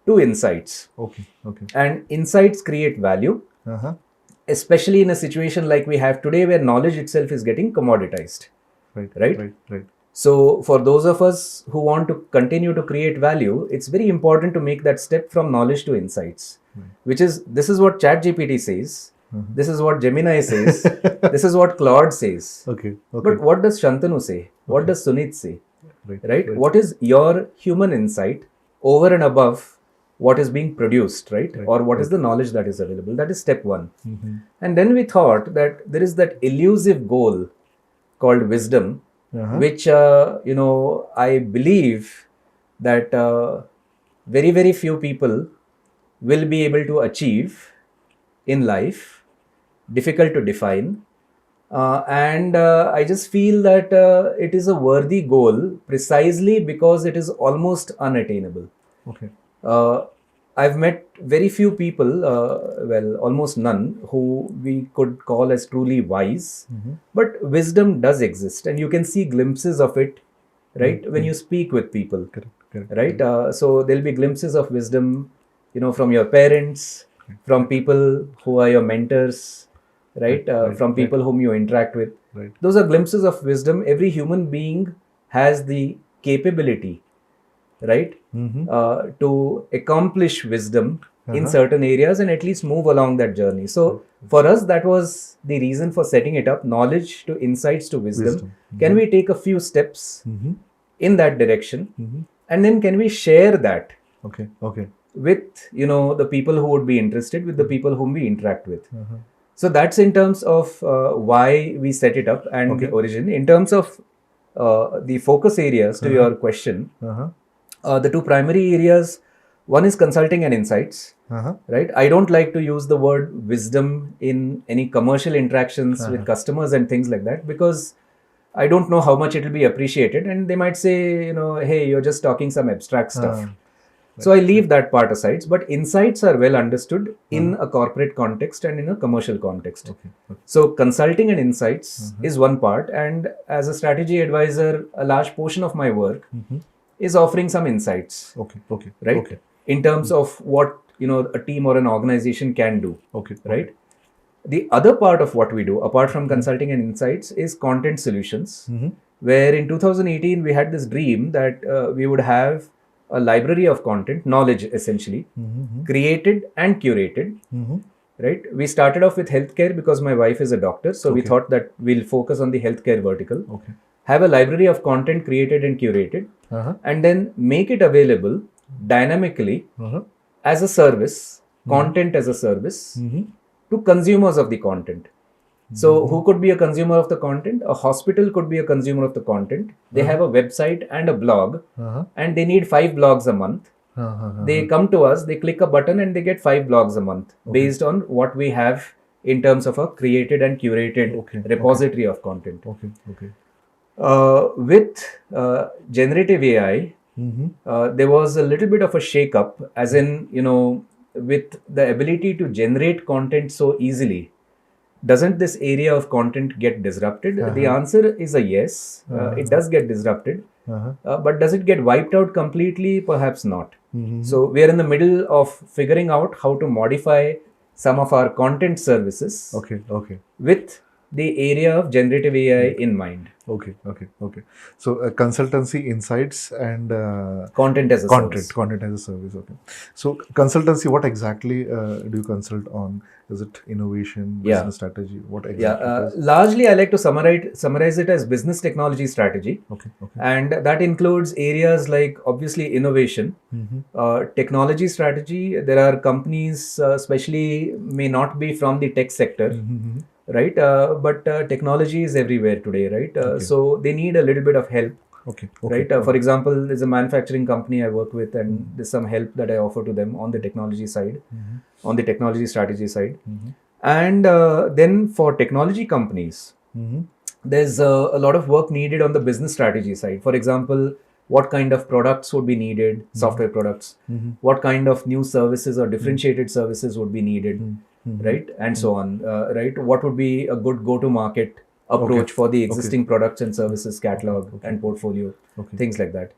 to insights. Okay. And insights create value, especially in a situation like we have today, where knowledge itself is getting commoditized. Right. So for those of us who want to continue to create value, it's very important to make that step from knowledge to insights, this is what ChatGPT says, this is what Gemini says, this is what Claude says. Okay. But what does Shantanu say? What does Sunit say? Right? What is your human insight over and above what is being produced, right? Or what is the knowledge that is available? That is step one. And then we thought that there is that elusive goal called wisdom, which, I believe that very, very few people will be able to achieve in life, difficult to define. And I just feel that it is a worthy goal precisely because it is almost unattainable. Okay. Uh, I've met very few people, well, almost none, who we could call as truly wise. But wisdom does exist, and you can see glimpses of it, right, when you speak with people, Correct. Correct. right? So there'll be glimpses of wisdom, from your parents, from people who are your mentors, right? From people whom you interact with. Right. Those are glimpses of wisdom. Every human being has the capability, right, to accomplish wisdom in certain areas and at least move along that journey. So for us, that was the reason for setting it up: knowledge to insights to wisdom. Can we take a few steps in that direction, and then can we share that Okay. with the people who would be interested, with the people whom we interact with? So that's in terms of why we set it up and the origin. In terms of the focus areas to your question, the two primary areas, one is consulting and insights, right? I don't like to use the word wisdom in any commercial interactions with customers and things like that, because I don't know how much it will be appreciated, and they might say, hey, you're just talking some abstract stuff. So I leave that part aside. But insights are well understood in a corporate context and in a commercial context. So consulting and insights is one part, and as a strategy advisor, a large portion of my work is offering some insights. Right. In terms of what a team or an organization can do. Right. The other part of what we do, apart from consulting and insights, is content solutions, where in 2018 we had this dream that we would have a library of content, knowledge essentially, created and curated. Right. We started off with healthcare because my wife is a doctor, so we thought that we'll focus on the healthcare vertical. Have a library of content created and curated, and then make it available dynamically as a service, content as a service, to consumers of the content. So who could be a consumer of the content? A hospital could be a consumer of the content. They have a website and a blog, and they need 5 blogs a month. They come to us, they click a button, and they get 5 blogs a month based on what we have in terms of a created and curated repository of content. With generative AI, there was a little bit of a shake-up, as in, with the ability to generate content so easily, doesn't this area of content get disrupted? The answer is a yes. It does get disrupted. But does it get wiped out completely? Perhaps not. So we are in the middle of figuring out how to modify some of our content services with the area of generative AI in mind. Okay. So consultancy, insights, and Content as a service. Content as a service. Okay. So consultancy, what exactly do you consult on? Is it innovation, business strategy? What exactly? Largely, I like to summarize it as business technology strategy. And that includes areas like, obviously, innovation, technology strategy. There are companies, especially may not be from the tech sector, right? But technology is everywhere today, right? So they need a little bit of help. Right. For example, there's a manufacturing company I work with, and there's some help that I offer to them on the technology side, on the technology strategy side. And then for technology companies, there's a lot of work needed on the business strategy side. For example, what kind of products would be needed, software products, what kind of new services or differentiated services would be needed, right? And so on, right? What would be a good go-to-market approach for the existing products and services catalog and portfolio, things like that.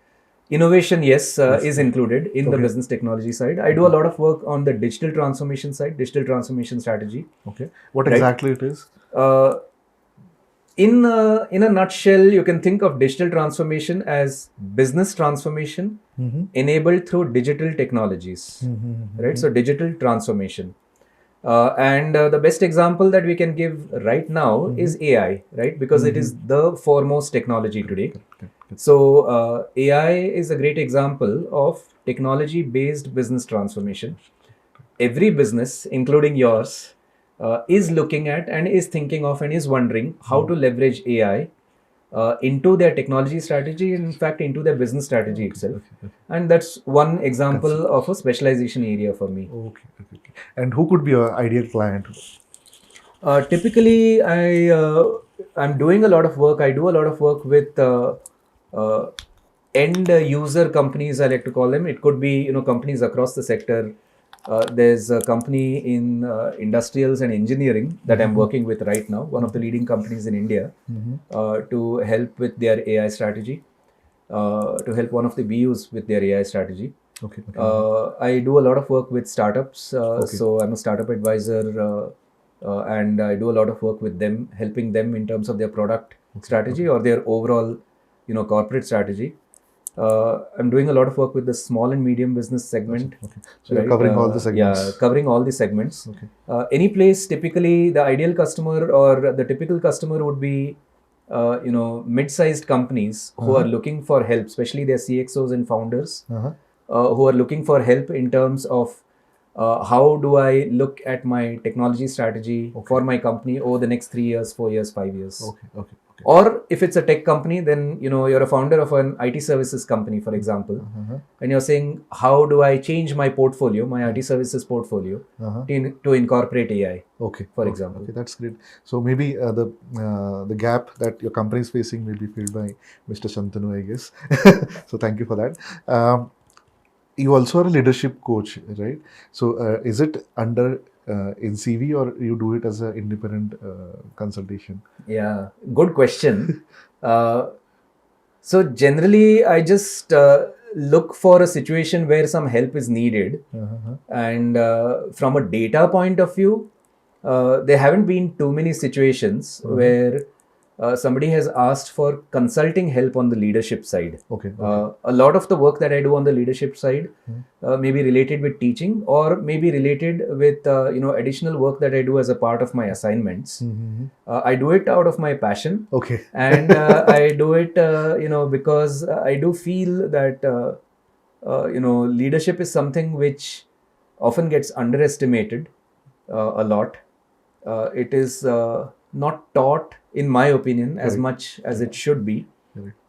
Innovation, yes, is included in the business technology side. I do a lot of work on the digital transformation side, digital transformation strategy. What exactly it is? In a nutshell, you can think of digital transformation as business transformation enabled through digital technologies, right? So digital transformation. And the best example that we can give right now is AI, right? Because it is the foremost technology today. So AI is a great example of technology-based business transformation. Every business, including yours, is looking at and is thinking of and is wondering how to leverage AI into their technology strategy, in fact, into their business strategy itself. Okay. And that's one example Concept. of a specialization area for me. Okay. And who could be your ideal client? Typically, I'm doing a lot of work. I do a lot of work with uh, end user companies, I like to call them. It could be companies across the sector. There's a company in industrials and engineering that I'm working with right now, one of the leading companies in India, to help with their AI strategy, to help one of the BUs with their AI strategy. Okay. I do a lot of work with startups. Okay. So I'm a startup advisor, and I do a lot of work with them, helping them in terms of their product strategy or their overall, corporate strategy. I'm doing a lot of work with the small and medium business segment. Okay. So you're Right? covering all the segments. Yeah, covering all the segments. Okay. Any place, typically, the ideal customer or the typical customer would be, mid-sized companies who are looking for help, especially their CXOs and founders, who are looking for help in terms of how do I look at my technology strategy for my company over the next 3 years, 4 years, 5 years. Okay. Or if it's a tech company, then you're a founder of an IT services company, for example, and you're saying, how do I change my portfolio, my IT services portfolio, to incorporate AI, for example. Okay, that's great. So maybe the gap that your company is facing will be filled by Mr. Shantanu, I guess. So thank you for that. You also are a leadership coach, right? So is it under InsiWi or you do it as an independent consultation? Yeah, good question. So generally, I just look for a situation where some help is needed, and from a data point of view, there haven't been too many situations where somebody has asked for consulting help on the leadership side. Okay. A lot of the work that I do on the leadership side may be related with teaching, or maybe related with additional work that I do as a part of my assignments. I do it out of my passion. Okay. And I do it because I do feel that leadership is something which often gets underestimated a lot. It is not taught, in my opinion, as much as it should be.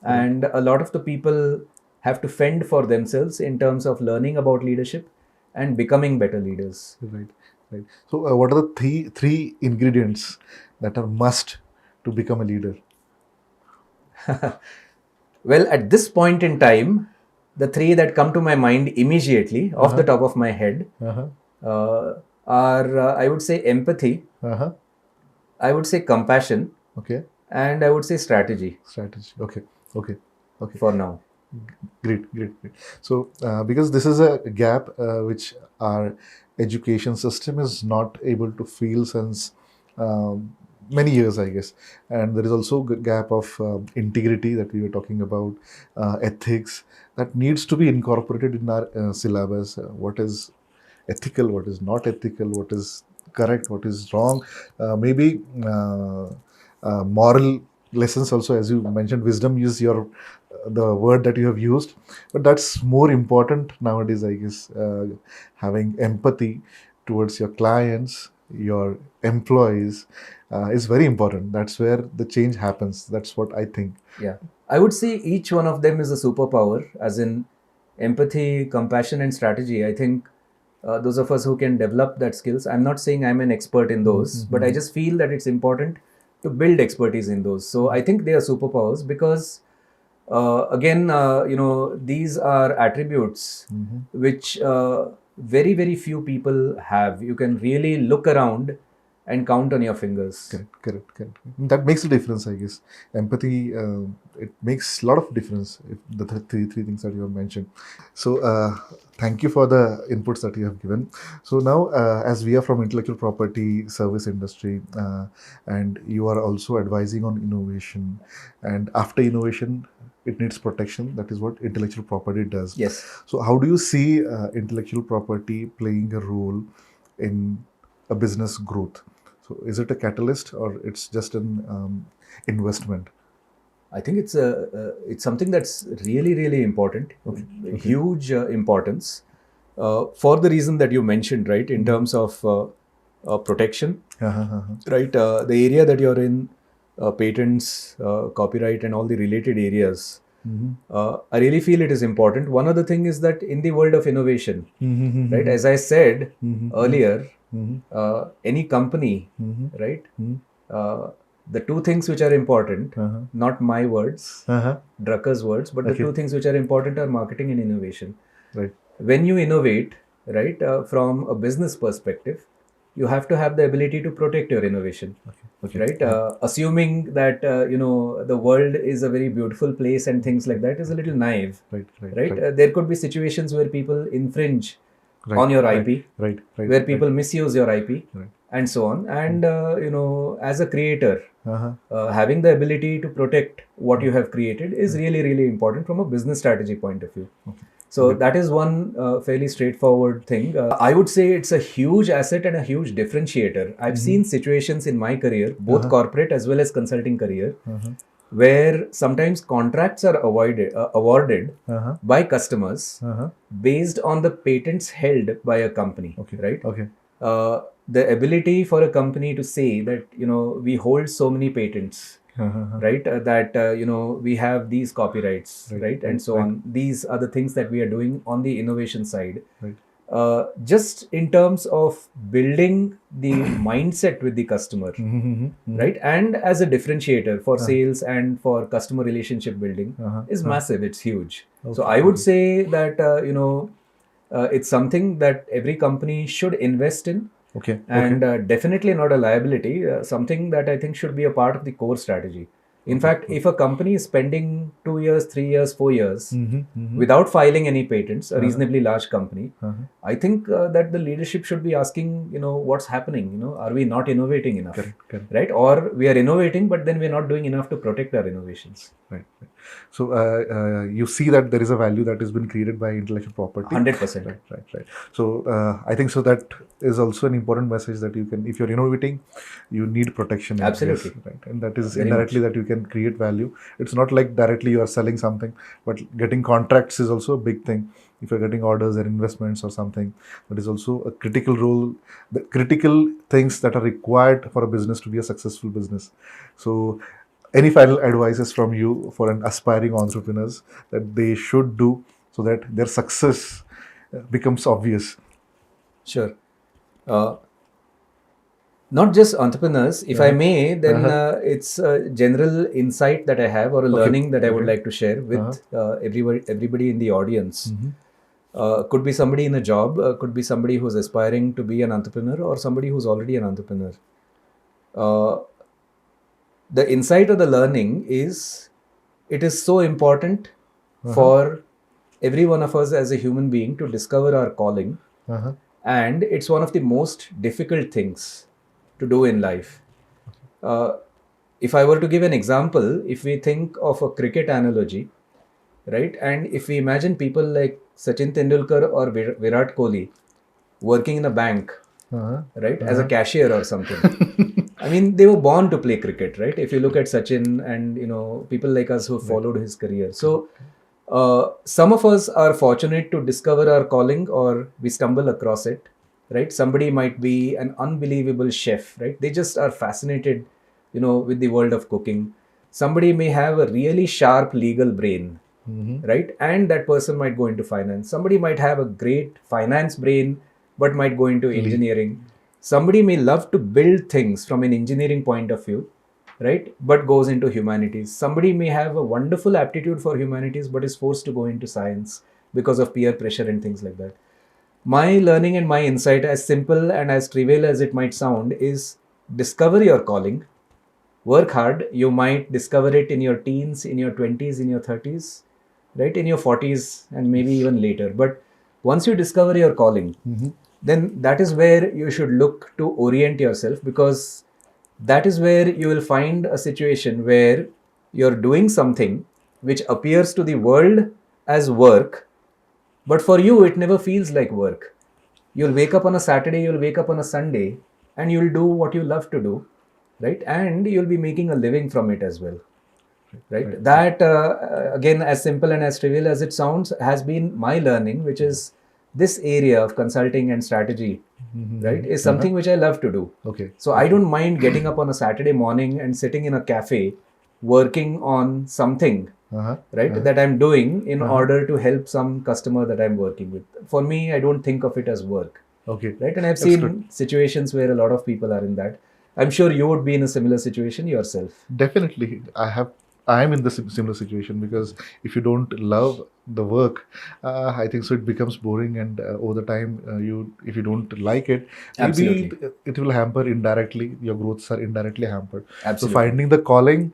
And a lot of the people have to fend for themselves in terms of learning about leadership and becoming better leaders. Right. So what are the three ingredients that are must to become a leader? Well, at this point in time, the three that come to my mind immediately, off the top of my head, are, I would say, empathy, I would say compassion, Okay. and I would say strategy. Okay. For now. Great. So because this is a gap which our education system is not able to fill since many years, I guess. And there is also a gap of integrity that we were talking about, ethics that needs to be incorporated in our syllabus. What is ethical, what is not ethical, what is correct, what is wrong, maybe moral lessons also, as you mentioned. Wisdom is the word that you have used, but that's more important nowadays, I guess. Having empathy towards your clients, your employees, is very important. That's where the change happens. That's what I think. Yeah, I would say each one of them is a superpower, as in empathy, compassion, and strategy. I think those of us who can develop that skills, I'm not saying I'm an expert in those, but I just feel that it's important to build expertise in those. So I think they are superpowers because, again, these are attributes which very, very few people have. You can really look around and count on your fingers. Correct. That makes a difference, I guess. Empathy, it makes a lot of difference. If the three things that you have mentioned. So, thank you for the inputs that you have given. So now, as we are from intellectual property service industry, and you are also advising on innovation, and after innovation, it needs protection. That is what intellectual property does. Yes. So, how do you see intellectual property playing a role in a business growth? So is it a catalyst or it's just an investment? I think it's something that's really, really important. Huge importance, for the reason that you mentioned, right? In terms of protection, right? The area that you're in patents, copyright, and all the related areas, I really feel it is important. One other thing is that in the world of innovation, right, as I said earlier, any company, right, the two things which are important, not my words, Drucker's words, but the two things which are important are marketing and innovation. Right. When you innovate, right, from a business perspective, you have to have the ability to protect your innovation. Right? Assuming that the world is a very beautiful place and things like that is a little naive. Right? There could be situations where people infringe on your IP, where people misuse your IP, and so on. And as a creator, having the ability to protect what you have created is really, really important from a business strategy point of view. So that is one fairly straightforward thing. I would say it's a huge asset and a huge differentiator. I've seen situations in my career, both corporate as well as consulting career, where sometimes contracts are awarded by customers based on the patents held by a company. Right? The ability for a company to say that we hold so many patents. Right, that we have these copyrights, right, and so on. These are the things that we are doing on the innovation side. Just in terms of building the mindset with the customer, right, and as a differentiator for sales and for customer relationship building is massive. It's huge. So I would say that it's something that every company should invest in. And definitely not a liability, something that I think should be a part of the core strategy. In fact, if a company is spending 2 years, 3 years, 4 years without filing any patents, a reasonably large company, I think that the leadership should be asking, what's happening? Are we not innovating enough? Right? Or we are innovating, but then we're not doing enough to protect our innovations. Right. So you see that there is a value that has been created by intellectual property. 100%. Right. So I think so that is also an important message that you can, if you're innovating, you need protection. Absolutely. Right. And that is indirectly that you can create value. It's not like directly you are selling something, but getting contracts is also a big thing. If you're getting orders or investments or something, that is also a critical role, the critical things that are required for a business to be a successful business. So any final advices from you for an aspiring entrepreneurs that they should do so that their success becomes obvious? Sure. Not just entrepreneurs, if I may, then it's a general insight that I have or a learning that I would like to share with everybody in the audience. Could be somebody in a job, could be somebody who's aspiring to be an entrepreneur or somebody who's already an entrepreneur. The insight or the learning is, it is so important for every one of us as a human being to discover our calling. And it's one of the most difficult things to do in life. If I were to give an example, if we think of a cricket analogy, right, and if we imagine people like Sachin Tendulkar or Virat Kohli working in a bank, right, as a cashier or something. I mean, they were born to play cricket, right? If you look at Sachin and people like us who followed his career. So some of us are fortunate to discover our calling, or we stumble across it, right? Somebody might be an unbelievable chef, right? They just are fascinated, with the world of cooking. Somebody may have a really sharp legal brain, right? And that person might go into finance. Somebody might have a great finance brain, but might go into engineering. Somebody may love to build things from an engineering point of view, right, but goes into humanities. Somebody may have a wonderful aptitude for humanities, but is forced to go into science because of peer pressure and things like that. My learning and my insight, as simple and as trivial as it might sound, is discover your calling, work hard. You might discover it in your teens, in your 20s, in your 30s, right, in your 40s, and maybe even later. But once you discover your calling, then that is where you should look to orient yourself, because that is where you will find a situation where you're doing something which appears to the world as work, but for you it never feels like work. You'll wake up on a Saturday, you'll wake up on a Sunday, and you'll do what you love to do, right? And you'll be making a living from it as well, right? That again, as simple and as trivial as it sounds, has been my learning, which is this area of consulting and strategy, right, is something which I love to do. Okay. So I don't mind getting up on a Saturday morning and sitting in a cafe working on something, right, that I'm doing in order to help some customer that I'm working with. For me, I don't think of it as work. Okay. Right. And I've That's seen good. situations where a lot of people are in that. I'm sure you would be in a similar situation yourself. Definitely, I am in the similar situation, because if you don't love the work, I think so it becomes boring, and over the time, if you don't like it, maybe Absolutely. it will hamper indirectly. Your growths are indirectly hampered. So Absolutely. finding the calling,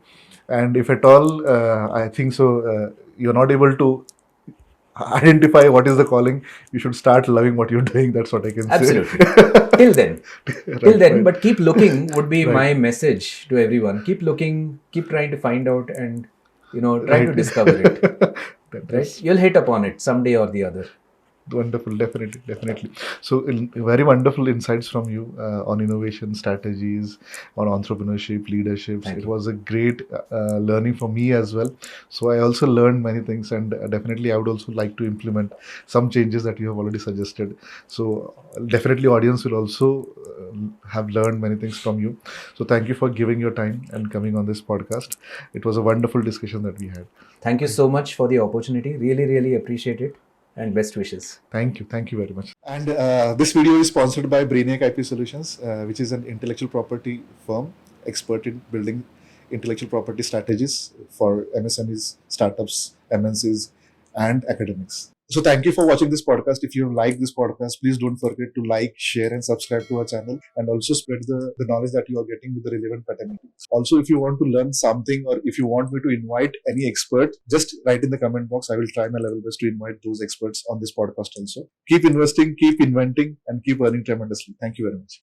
and if at all, I think so, you're not able to identify what is the calling, you should start loving what you're doing. That's what I can say. Absolutely. Till then. Till Right, then, right, but keep looking would be right, my message to everyone. Keep looking, keep trying to find out and, try to right. discover it. Right? That's You'll hit upon it someday or the other. wonderful, definitely, definitely. So, very wonderful insights from you on innovation strategies, on entrepreneurship, leaderships. Thank It you. was a great learning for me as well. So, I also learned many things, and definitely, I would also like to implement some changes that you have already suggested. So, definitely, audience will also have learned many things from you. So, thank you for giving your time and coming on this podcast. It was a wonderful discussion that we had. Thank you so much for the opportunity. Really, really appreciate it. And best wishes. Thank you. Thank you very much. And this video is sponsored by Brainiac IP Solutions, which is an intellectual property firm expert in building intellectual property strategies for MSMEs, startups, MNCs, and academics. So thank you for watching this podcast. If you like this podcast, please don't forget to like, share, and subscribe to our channel, and also spread the knowledge that you are getting with the relevant fraternity. Also, if you want to learn something, or if you want me to invite any expert, just write in the comment box. I will try my level best to invite those experts on this podcast also. Keep investing, keep inventing, and keep earning tremendously. Thank you very much.